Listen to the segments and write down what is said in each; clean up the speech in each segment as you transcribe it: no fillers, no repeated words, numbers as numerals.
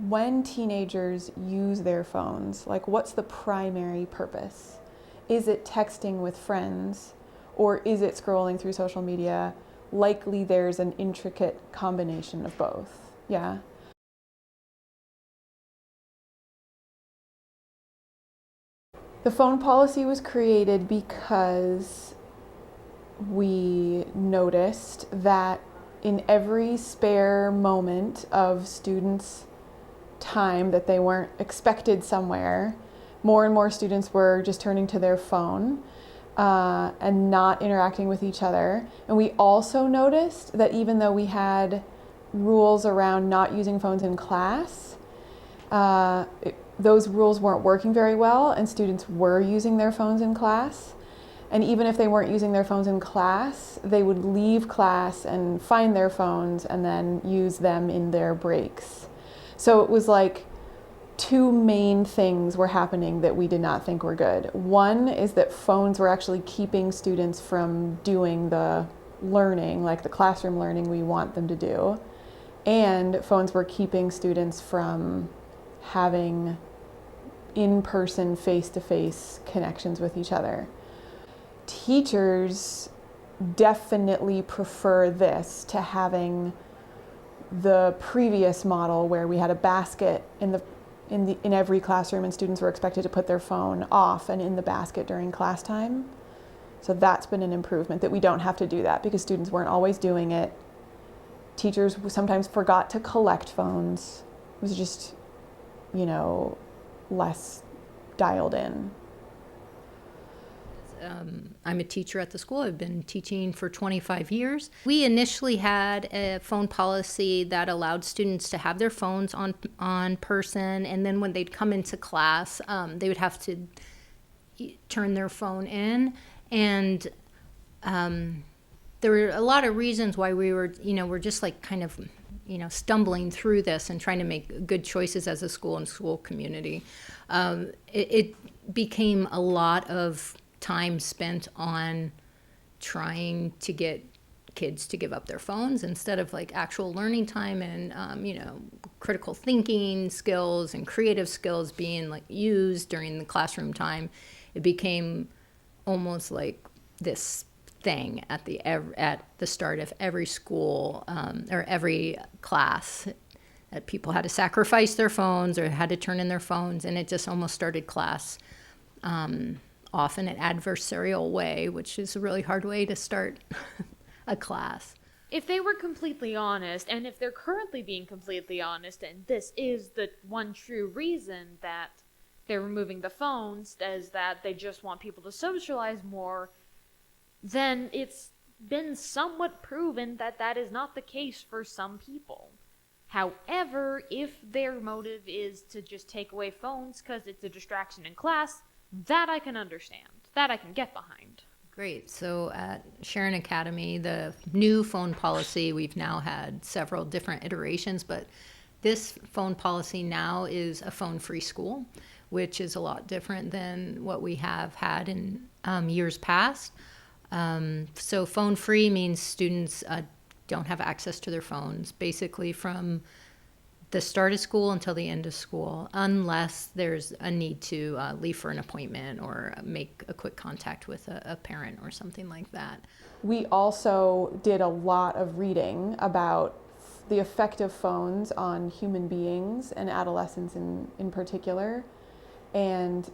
when teenagers use their phones, like what's the primary purpose? Is it texting with friends or is it scrolling through social media? Likely there's an intricate combination of both. Yeah. The phone policy was created because we noticed that in every spare moment of students' time that they weren't expected somewhere, more and more students were just turning to their phone and not interacting with each other. And we also noticed that even though we had rules around not using phones in class, those rules weren't working very well, and students were using their phones in class. And even if they weren't using their phones in class, they would leave class and find their phones and then use them in their breaks. So it was like two main things were happening that we did not think were good. One is that phones were actually keeping students from doing the learning, like the classroom learning we want them to do. And phones were keeping students from having in-person, face-to-face connections with each other. Teachers definitely prefer this to having the previous model where we had a basket in every classroom and students were expected to put their phone off and in the basket during class time. So that's been an improvement, that we don't have to do that because students weren't always doing it. Teachers sometimes forgot to collect phones. It was just, less dialed in. I'm a teacher at the school. I've been teaching for 25 years. We initially had a phone policy that allowed students to have their phones on person, and then when they'd come into class, they would have to turn their phone in. And there were a lot of reasons why we're just like kind of, stumbling through this and trying to make good choices as a school and school community. It became a lot of time spent on trying to get kids to give up their phones instead of like actual learning time and critical thinking skills and creative skills being like used during the classroom time. It became almost like this thing at the start of every school or every class, that people had to sacrifice their phones or had to turn in their phones, and it just almost started class often an adversarial way, which is a really hard way to start a class. If they were completely honest, and if they're currently being completely honest, and this is the one true reason that they're removing the phones, is that they just want people to socialize more, then it's been somewhat proven that that is not the case for some people. However, if their motive is to just take away phones because it's a distraction in class, that I can understand. That I can get behind. Great. So at Sharon Academy, the new phone policy, we've now had several different iterations, but this phone policy now is a phone-free school, which is a lot different than what we have had in years past. So phone-free means students don't have access to their phones, basically from the start of school until the end of school, unless there's a need to leave for an appointment or make a quick contact with a parent or something like that. We also did a lot of reading about the effect of phones on human beings and adolescents in particular. And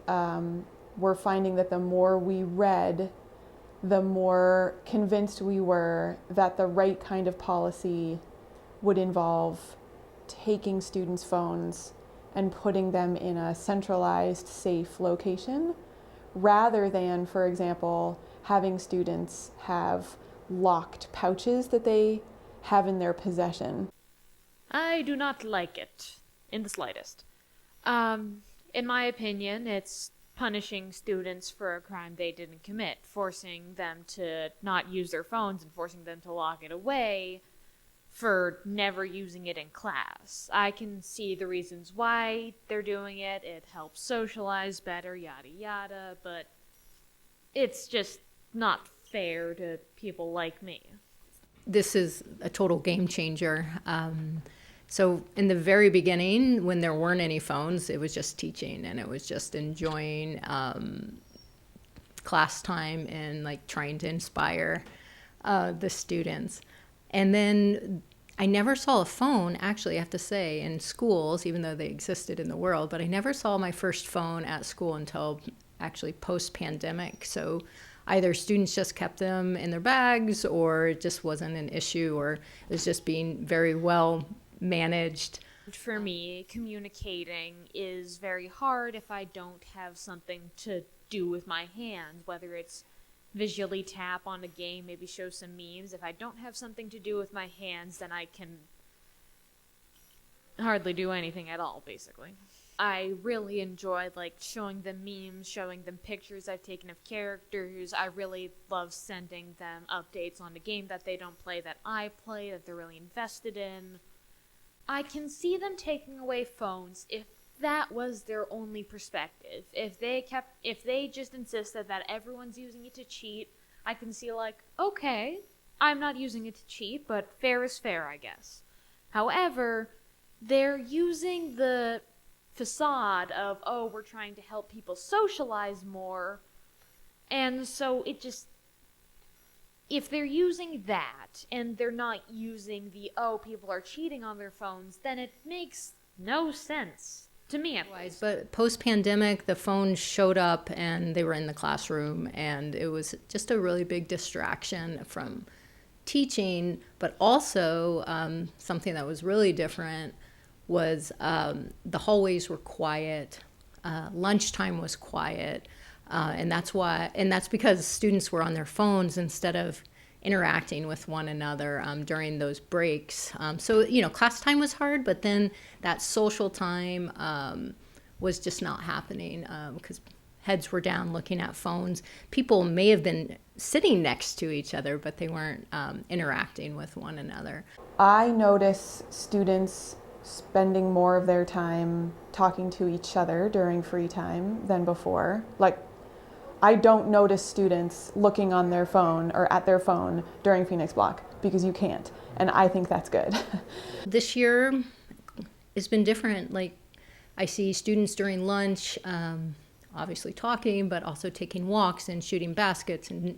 we're finding that the more we read, the more convinced we were that the right kind of policy would involve taking students' phones and putting them in a centralized, safe location, rather than, for example, having students have locked pouches that they have in their possession. I do not like it in the slightest. In my opinion, it's punishing students for a crime they didn't commit, forcing them to not use their phones and forcing them to lock it away for never using it in class. I can see the reasons why they're doing it. It helps socialize better, yada yada, but it's just not fair to people like me. This is a total game changer. So in the very beginning, when there weren't any phones, it was just teaching, and it was just enjoying class time and like trying to inspire the students. And then I never saw a phone, actually, I have to say, in schools, even though they existed in the world, but I never saw my first phone at school until actually post-pandemic. So either students just kept them in their bags, or it just wasn't an issue, or it was just being very well managed. For me, communicating is very hard if I don't have something to do with my hands, whether it's visually tap on a game, maybe show some memes. If I don't have something to do with my hands, then I can hardly do anything at all, basically. I really enjoy like showing them memes, showing them pictures I've taken of characters. I really love sending them updates on a game that they don't play, that I play, that they're really invested in. I can see them taking away phones if that was their only perspective. If they just insisted that everyone's using it to cheat, I can see like, okay, I'm not using it to cheat, but fair is fair, I guess. However, they're using the facade of, oh, we're trying to help people socialize more, and so it just, if they're using that and they're not using the, oh, people are cheating on their phones, then it makes no sense to me at least. But post-pandemic, the phones showed up and they were in the classroom, and it was just a really big distraction from teaching. But also something that was really different was the hallways were quiet, lunchtime was quiet, and that's because students were on their phones instead of interacting with one another during those breaks. So, class time was hard, but then that social time was just not happening because heads were down looking at phones. People may have been sitting next to each other, but they weren't interacting with one another. I notice students spending more of their time talking to each other during free time than before. Like, I don't notice students looking on their phone or at their phone during Phoenix Block, because you can't. And I think that's good. This year has been different. Like, I see students during lunch, obviously talking, but also taking walks and shooting baskets and,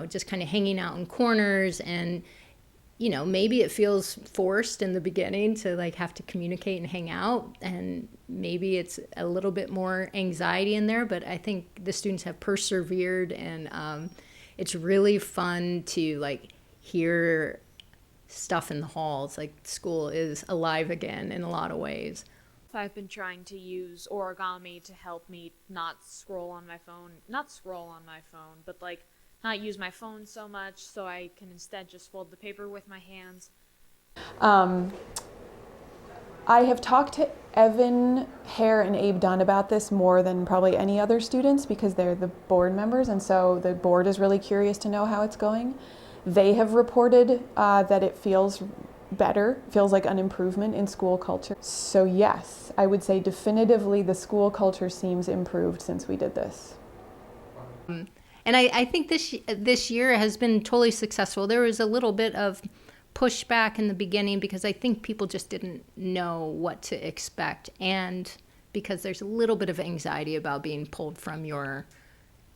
just kind of hanging out in corners. And, maybe it feels forced in the beginning to like have to communicate and hang out, and maybe it's a little bit more anxiety in there, but I think the students have persevered, and it's really fun to like hear stuff in the halls. Like, school is alive again in a lot of ways. I've been trying to use origami to help me not scroll on my phone, but like not use my phone so much, so I can instead just fold the paper with my hands. I have talked to Evan, Hare, and Abe Dunn about this more than probably any other students, because they're the board members, and so the board is really curious to know how it's going. They have reported that it feels better, feels like an improvement in school culture. So yes, I would say definitively the school culture seems improved since we did this. And I think this year has been totally successful. There was a little bit of pushback in the beginning because I think people just didn't know what to expect, and because there's a little bit of anxiety about being pulled from your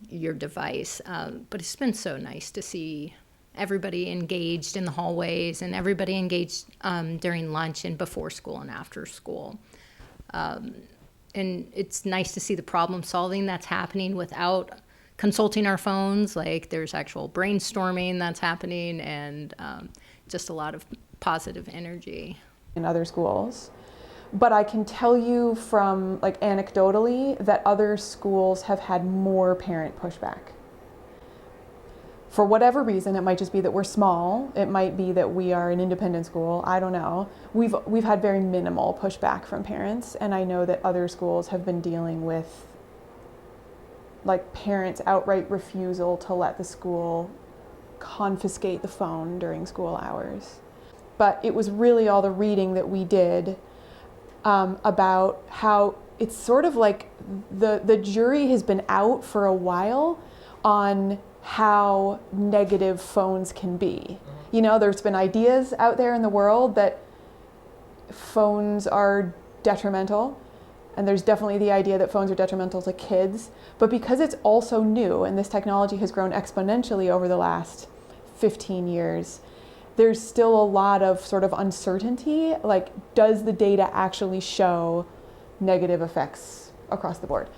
device. But it's been so nice to see everybody engaged in the hallways, and everybody engaged during lunch and before school and after school. And it's nice to see the problem solving that's happening without consulting our phones. Like, there's actual brainstorming that's happening, and just a lot of positive energy. In other schools. But I can tell you from, like, anecdotally that other schools have had more parent pushback. For whatever reason, it might just be that we're small. It might be that we are an independent school. I don't know. We've had very minimal pushback from parents, and I know that other schools have been dealing with like parents' outright refusal to let the school confiscate the phone during school hours. But it was really all the reading that we did about how it's sort of like the jury has been out for a while on how negative phones can be. There's been ideas out there in the world that phones are detrimental, and there's definitely the idea that phones are detrimental to kids, but because it's also new and this technology has grown exponentially over the last 15 years, there's still a lot of sort of uncertainty, like does the data actually show negative effects across the board?